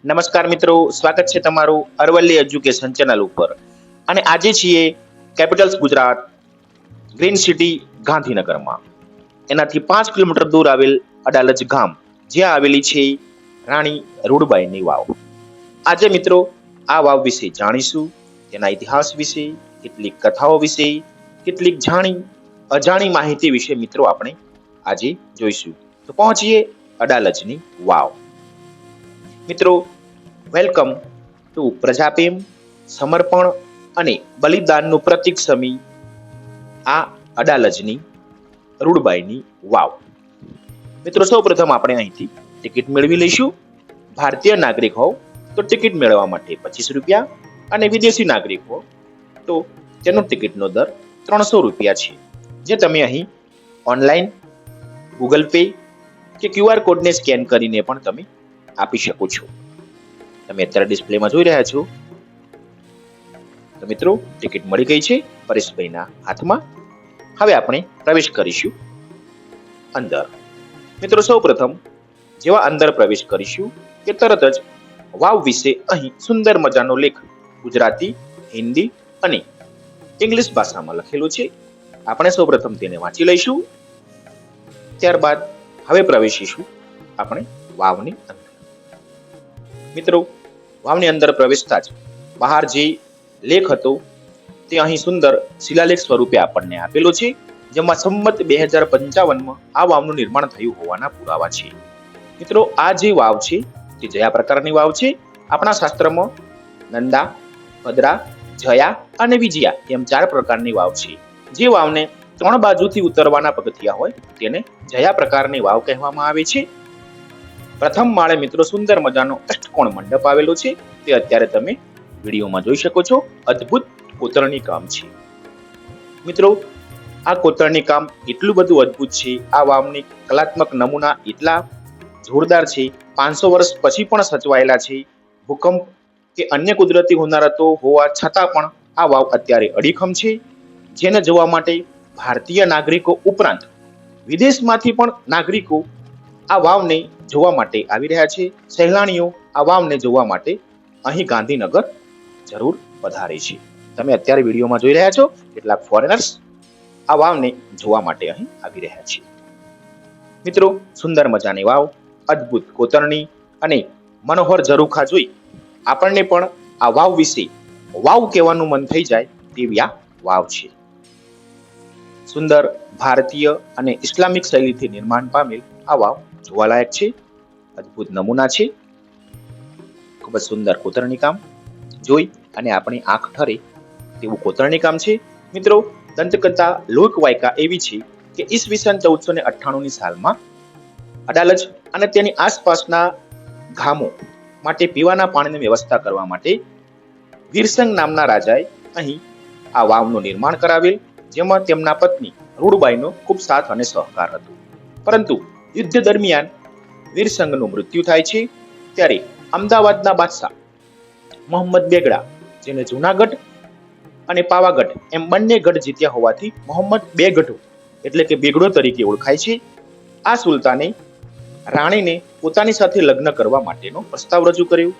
નમસ્કાર મિત્રો, સ્વાગત છે તમારું અરવલ્લી એજ્યુકેશન ચેનલ ઉપર. અને આજે છીએ કેપિટલ્સ ગુજરાત ગ્રીન સિટી ગાંધીનગરમાં. એનાથી 5 કિલોમીટર દૂર આવેલ અડાલજ ગામ, જ્યાં આવેલી છે રાણી રૂડબાઈની વાવ. આજે મિત્રો આ વાવ વિશે જાણીશું, તેના ઇતિહાસ વિશે, કેટલીક કથાઓ વિશે, કેટલીક જાણી અજાણી માહિતી વિશે મિત્રો આપણે આજે જોઈશું. તો પહોંચીએ અડાલજની વાવ. મિત્રો, વેલકમ ટુ પ્રજાપ્રેમ, સમર્પણ અને બલિદાનનું પ્રતીક સમી આ અડાલજની રૂડબાઈની વાવ. મિત્રો, સૌ પ્રથમ આપણે અહીંથી ટિકિટ મેળવી લઈશું. ભારતીય નાગરિક હોવ તો ટિકિટ મેળવવા માટે 25 રૂપિયા, અને વિદેશી નાગરિક હો તો તેનો ટિકિટનો દર 300 રૂપિયા છે, જે તમે અહીં ઓનલાઈન, ગૂગલ પે કે QR કોડને સ્કેન કરીને પણ તમે આપી શકો છો. તમે અત્યારે ડિસ્પ્લેમાં જોઈ રહ્યા છો. તો મિત્રો, ટિકિટ મળી ગઈ છે પરેશભાઈના હાથમાં. હવે આપણે પ્રવેશ કરીશું અંદર. મિત્રો, સૌ પ્રથમ જેવા અંદર પ્રવેશ કરીશું કે તરત જ વાવ વિશે અહીં સુંદર મજાનો લેખ ગુજરાતી, હિન્દી અને ઇંગ્લિશ ભાષામાં લખેલો છે. આપણે સૌ પ્રથમ તેને વાંચી લઈશું. ત્યારબાદ હવે પ્રવેશીશું આપણે વાવની અંદર. મિત્રો, વાવની અંદર પ્રવેશતા જ બહાર જે લેખ હતો તે અહીં સુંદર શિલાલેખ સ્વરૂપે આપણને આપેલો છે, જેમાં સંમત 2055માં આ વાવનું નિર્માણ થયું હોવાના પુરાવા છે. મિત્રો, આ જે વાવ છે તે જયા પ્રકારની વાવ છે. આપણા શાસ્ત્રમાં નંદા, ભદ્રા, જયા અને વિજયા એમ 4 પ્રકારની વાવ છે. જે વાવને 3 બાજુથી ઉતરવાના પગથિયા હોય તેને જયા પ્રકારની વાવ કહેવામાં આવે છે. પ્રથમ માળે મિત્રો સુંદર મજાનો અષ્ટકોણ મંડપ આવેલો છે. તે અત્યારે તમે વિડીયોમાં જોઈ શકો છો. અદ્ભુત કોતરણી કામ છે. મિત્રો, આ કોતરણી કામ એટલું બધું અદ્ભુત છે, આ વાવની કલાત્મક નમૂના એટલા જોરદાર છે, 500 વર્ષ પછી પણ સચવાયેલા છે. ભૂકંપ કે અન્ય કુદરતી હોનારતો હોવા છતાં પણ આ વાવ અત્યારે અડીખમ છે, જેને જોવા માટે ભારતીય નાગરિકો ઉપરાંત વિદેશમાંથી પણ નાગરિકો આ વાવને જોવા માટે આવી રહ્યા છે. સહેલાણીઓ આ વાવને જોવા માટે અહીં ગાંધીનગર જરૂર પધારે છે. તમે અત્યારે વિડીયોમાં જોઈ રહ્યા છો, કેટલાક ફોરેનર્સ આ વાવને જોવા માટે અહીં આવી રહ્યા છે. મિત્રો, સુંદર મજાની વાવ, અદ્ભુત કોતરણી અને મનોહર ઝરૂખા જોઈ આપણને પણ આ વાવ વિશે વાવ કહેવાનું મન થઈ જાય તેવી આ વાવ છે. સુંદર ભારતીય અને ઇસ્લામિક શૈલીથી નિર્માણ પામેલ આ વાવ જોવાલાયક છે. અદ્ભુત નમૂના છે. ખૂબ જ સુંદર કોતરણી કામ જોઈ અને આપણી આંખ ઠરે તેવું કોતરણી કામ છે. મિત્રો, દંતકથા લોકવાયકા એવી છે કે ઈસવીસન 1498ની સાલમાં અડાલજ અને તેની આસપાસના ગામો માટે પીવાના પાણીની વ્યવસ્થા કરવા માટે વીરસંગ નામના રાજાએ અહીં આ વાવનું નિર્માણ કરાવેલ, જેમાં તેમના પત્ની રૂડબાઈનો ખૂબ સાથ અને સહકાર હતો. પરંતુ યુદ્ધ દરમિયાન વીરસંગનું મૃત્યુ થાય છે. ત્યારે અમદાવાદના બાદશાહ મોહમ્મદ બેગડા, જેને જૂનાગઢ અને પાવાગઢ એમ બંને ગઢ જીત્યા હોવાથી મોહમ્મદ બેગડો એટલે કે બેગડો તરીકે ઓળખાય છે, આ સુલતાને રાણીને પોતાની સાથે લગ્ન કરવા માટેનો પ્રસ્તાવ રજૂ કર્યો.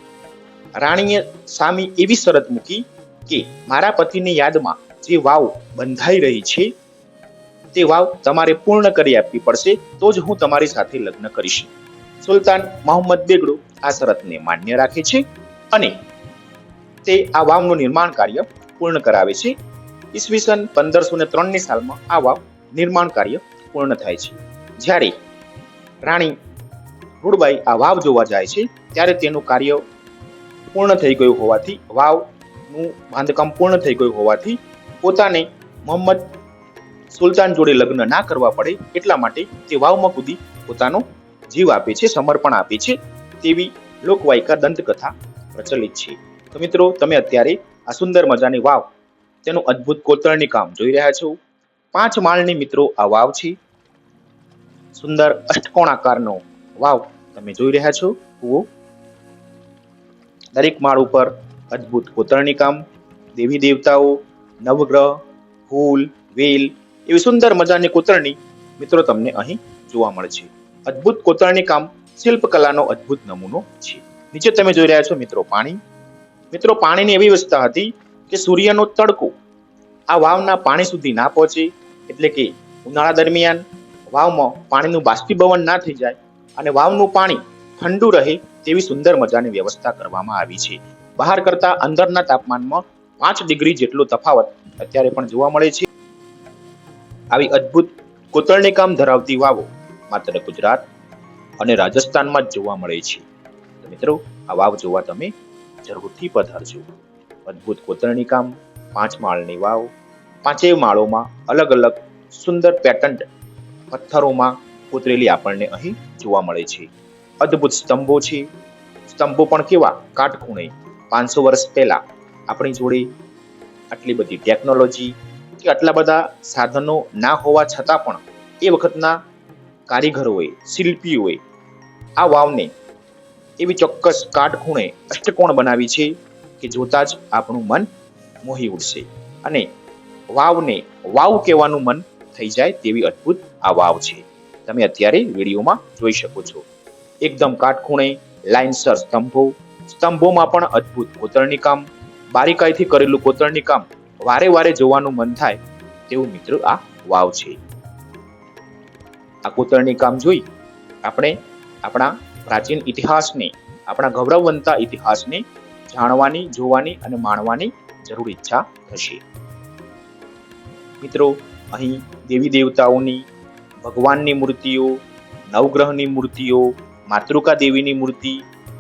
રાણીએ સામે એવી શરત મૂકી કે મારા પતિની યાદમાં જે વાવ બંધાઈ રહી છે તે વાવ તમારે પૂર્ણ કરી આપવી પડશે, તો જ હું તમારી સાથે લગ્ન કરીશ. સુલતાન મોહમ્મદ બેગડો આ શરતને માન્ય રાખે છે અને તે આ વાવનું નિર્માણ કાર્ય પૂર્ણ કરાવે છે. ઈસવીસન 1503ની સાલમાં આ વાવ નિર્માણ કાર્ય પૂર્ણ થાય છે. જ્યારે રાણી રૂડબાઈ આ વાવ જોવા જાય છે ત્યારે તેનું કાર્ય પૂર્ણ થઈ ગયું હોવાથી, વાવનું બાંધકામ પૂર્ણ થઈ ગયું હોવાથી પોતાને મોહમ્મદ સુલતાન જોડે લગ્ન ના કરવા પડે એટલા માટે તે વાવમાં કૂદી પોતાનો જીવ આપે છે, સમર્પણ આપે છે તેવી લોકવાયકા દંતકથા પ્રચલિત છે. તો મિત્રો, તમે અત્યારે આ સુંદર મજાની વાવ, તેનું અદ્ભુત કોતરણી કામ જોઈ રહ્યા છો. 5 માળની મિત્રો આ વાવ છે. સુંદર અષ્ટકોણાકારનો વાવ તમે જોઈ રહ્યા છો. કૂવો, દરેક માળ ઉપર અદ્ભુત કોતરણી કામ, દેવી દેવતાઓ, નવગ્રહ, ફૂલ, વેલ એવી સુંદર મજાની કોતરણી મિત્રો તમને અહીં જોવા મળે છે. અદ્ભુત કોતરણી કામ શિલ્પકલાનો અદ્ભુત નમૂનો છે. નીચે તમે જોઈ રહ્યા છો મિત્રો પાણી. મિત્રો પાણીની એવી વ્યવસ્થા હતી કે સૂર્યનો તડકો આ વાવના પાણી સુધી ના પહોંચે, એટલે કે ઉનાળા દરમિયાન વાવમાં પાણીનું બાષ્પીભવન ના થઈ જાય અને વાવનું પાણી ઠંડુ રહે તેવી સુંદર મજાની વ્યવસ્થા કરવામાં આવી છે. બહાર કરતા અંદરના તાપમાનમાં 5 ડિગ્રી જેટલો તફાવત અત્યારે પણ જોવા મળે છે. આવી અદ્ભુત કોતરણી કામ ધરાવતી વાવો માત્ર ગુજરાત અને રાજસ્થાનમાં જ જોવા મળે છે. તો મિત્રો આ વાવ જોવા તમે જરૂરથી પધારજો. અદ્ભુત કોતરણી કામ, 5 માળની વાવ, 5 માળોમાં અલગ અલગ સુંદર પેટર્ન પથ્થરોમાં કોતરેલી આપણને અહીં જોવા મળે છે. અદ્ભુત સ્તંભો છે. સ્તંભો પણ કેવા કાટખૂણે 500 વર્ષ પહેલા આપણી જોડે આટલી બધી ટેકનોલોજી કે આટલા બધા સાધનો ના હોવા છતાં પણ એ વખતના કારીગરોએ, શિલ્પીઓએ આ વાવને એવી ચોક્કસ કાટખૂણે અષ્ટકોણ બનાવી છે કે જોતા જ આપણું મન મોહી ઉઠશે અને વાવને વાવ કહેવાનું મન થઈ જાય તેવી અદ્ભુત આ વાવ છે. તમે અત્યારે વિડીયોમાં જોઈ શકો છો. એકદમ કાટખૂણે લાઇનસર સ્તંભો, સ્તંભોમાં પણ અદ્ભુત કોતરણી કામ, બારીકાઈથી કરેલું કોતરણી કામ વારે વારે જોવાનું મન થાય તેવું મિત્રો આ વાવ છે. આ કોતરણી કામ જોઈ આપણે આપણા પ્રાચીન ઇતિહાસને, આપણા ગૌરવવંતા ઇતિહાસને જાણવાની, જોવાની અને માણવાની જરૂર ઈચ્છા થશે. મિત્રો અહીં દેવી દેવતાઓની, ભગવાનની મૂર્તિઓ, નવગ્રહની મૂર્તિઓ, માતૃકા દેવીની મૂર્તિ,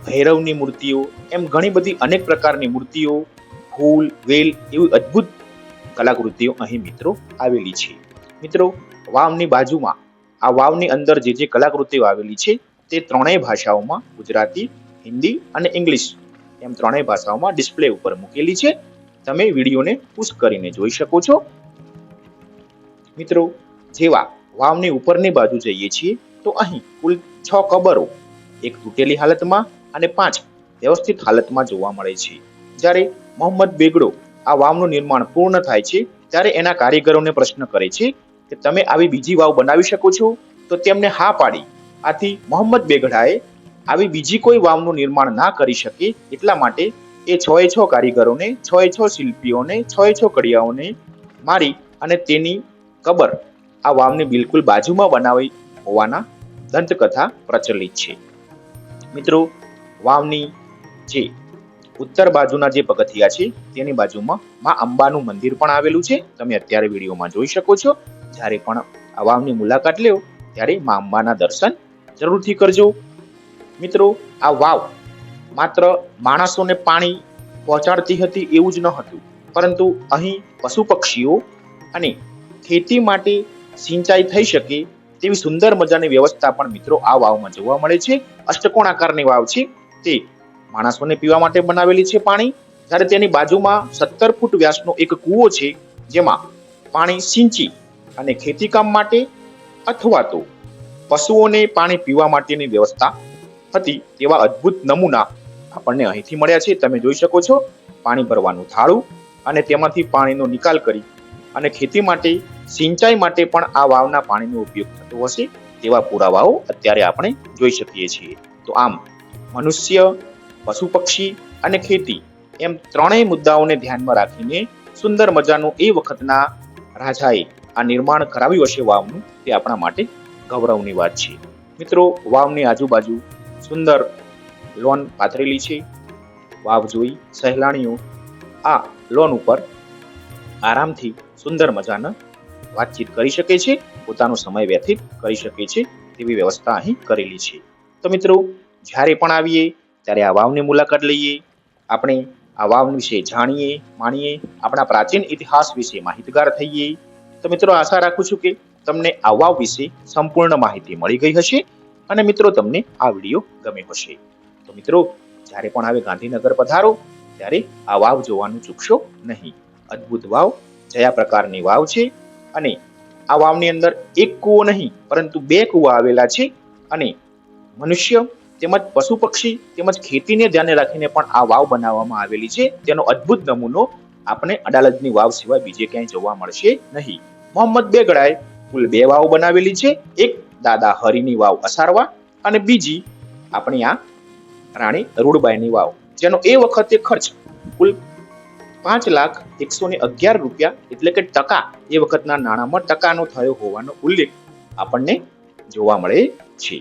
ભૈરવની મૂર્તિઓ, એમ ઘણી બધી અનેક પ્રકારની મૂર્તિઓ, ફૂલ, વેલ એવી અદ્ભુત કલાકૃતિઓ અહીં મિત્રો આવેલી છે. મિત્રો વાવની બાજુમાં, આ વાવની અંદર જે કલાકૃતિઓ આવેલી છે તે ત્રણેય ભાષાઓમાં, ગુજરાતી, હિન્દી અને ઇંગ્લિશ એમ ત્રણેય ભાષાઓમાં ડિસ્પ્લે ઉપર મૂકેલી છે. તમે વિડીયોને પુશ કરીને જોઈ શકો છો. મિત્રો જેવા વાવની ઉપરની બાજુ જઈએ છીએ તો અહીં કુલ 6 કબરો, એક તૂટેલી હાલતમાં અને 5 વ્યવસ્થિત હાલતમાં જોવા મળે છે. જ્યારે મોહમ્મદ બેગડો આ વાવનું નિર્માણ પૂર્ણ થાય છે ત્યારે એના કારીગરોને પ્રશ્ન કરે છે કે તમે આવી બીજી વાવ બનાવી શકો છો? તો તેમને હા પાડી. આથી મોહમ્મદ બેગડાએ આવી બીજી કોઈ વાવનું નિર્માણ ના કરી શકે એટલા માટે એ 6 કારીગરોને, 6 શિલ્પીઓને, 6 કડિયાઓને મારી અને તેની કબર આ વાવની બિલકુલ બાજુમાં બનાવી હોવાના દંતકથા પ્રચલિત છે. મિત્રો વાવની જે ઉત્તર બાજુના જે પગથિયા છે તેની બાજુમાં માં અંબાનું મંદિર પણ આવેલું છે. તમે અત્યારે વિડીયોમાં જોઈ શકો છો. જ્યારે પણ આ વાવની મુલાકાત લ્યો ત્યારે માં અંબાના દર્શન જરૂરથી કરજો. મિત્રો આ વાવ માત્ર માણસોને પાણી પહોંચાડતી હતી એવું જ ન હતું, પરંતુ અહીં પશુ પક્ષીઓ અને ખેતી માટે સિંચાઈ થઈ શકે તેવી સુંદર મજાની વ્યવસ્થા પણ મિત્રો આ વાવમાં જોવા મળે છે. અષ્ટકોણ આકારની વાવ છે. તે માણસોને પીવા માટે બનાવેલી છે પાણી. જ્યારે તેની બાજુમાં 17 ફૂટ વ્યાસનો એક કૂવો છે જેમાં પાણી સિંચી અને ખેતીકામ માટે અથવા તો પશુઓને પાણી પીવા માટેની વ્યવસ્થા હતી તેવા અદ્ભુત નમૂના આપણને અહીંથી મળ્યા છે. તમે જોઈ શકો છો પાણી ભરવાનું થાળું અને તેમાંથી પાણીનો નિકાલ કરી અને ખેતી માટે, સિંચાઈ માટે પણ આ વાવના પાણીનો ઉપયોગ થતો હશે તેવા પુરાવાઓ અત્યારે આપણે જોઈ શકીએ છીએ. તો આમ મનુષ્ય, પશુ પક્ષી અને ખેતી એમ ત્રણેય મુદ્દાઓને ધ્યાનમાં રાખીને સુંદર મજાનું એ વખતના રાજાએ આ નિર્માણ કરાવ્યું હશે વાવનું, તે આપણા માટે ગૌરવની વાત છે. મિત્રો વાવની આજુબાજુ સુંદર લોન પાથરેલી છે. વાવ જોઈ સહેલાણીઓ આ લોન ઉપર આરામથી સુંદર મજાના વાતચીત કરી શકે છે, પોતાનો સમય વ્યતીત કરી શકે છે તેવી વ્યવસ્થા અહીં કરેલી છે. તો મિત્રો જ્યારે પણ આવીએ ત્યારે આ વાવની મુલાકાત લઈએ, આપણે આ વાવ વિશે જાણીએ, માણીએ, આપણા પ્રાચીન ઇતિહાસ વિશે માહિતગાર થઈએ. તો મિત્રો આશા રાખું છું કે તમને આ વાવ વિશે સંપૂર્ણ માહિતી મળી ગઈ હશે અને મિત્રો તમને આ વિડીયો ગમ્યો હશે. તો મિત્રો જ્યારે પણ આવે ગાંધીનગર પધારો ત્યારે આ વાવ જોવાનું ચૂકશો નહીં. અદ્ભુત વાવ, જયા પ્રકારની વાવ છે અને આ વાવની અંદર એક કૂવો નહીં પરંતુ 2 કૂવા આવેલા છે અને મનુષ્ય તેમજ પશુ પક્ષી તેમજ ખેતીને ધ્યાને રાખીને પણ આ વાવ બનાવવામાં આવેલી છે. તેનો અદ્ભુત નમૂનો આપણે અડાલજની વાવ સિવાય બીજે ક્યાંય જોવા મળશે નહીં. મોહમ્મદ બેગડાએ કુલ 2 વાવ બનાવેલી છે. એક દાદા હરિની વાવ અસારવા અને બીજી આપણી આ રાણી રૂડબાઈની વાવ, જેનો એ વખતે ખર્ચ કુલ 5,111 રૂપિયા એટલે કે ટકા, એ વખતના નાણાંમાં ટકાનો થયો હોવાનો ઉલ્લેખ આપણને જોવા મળે છે.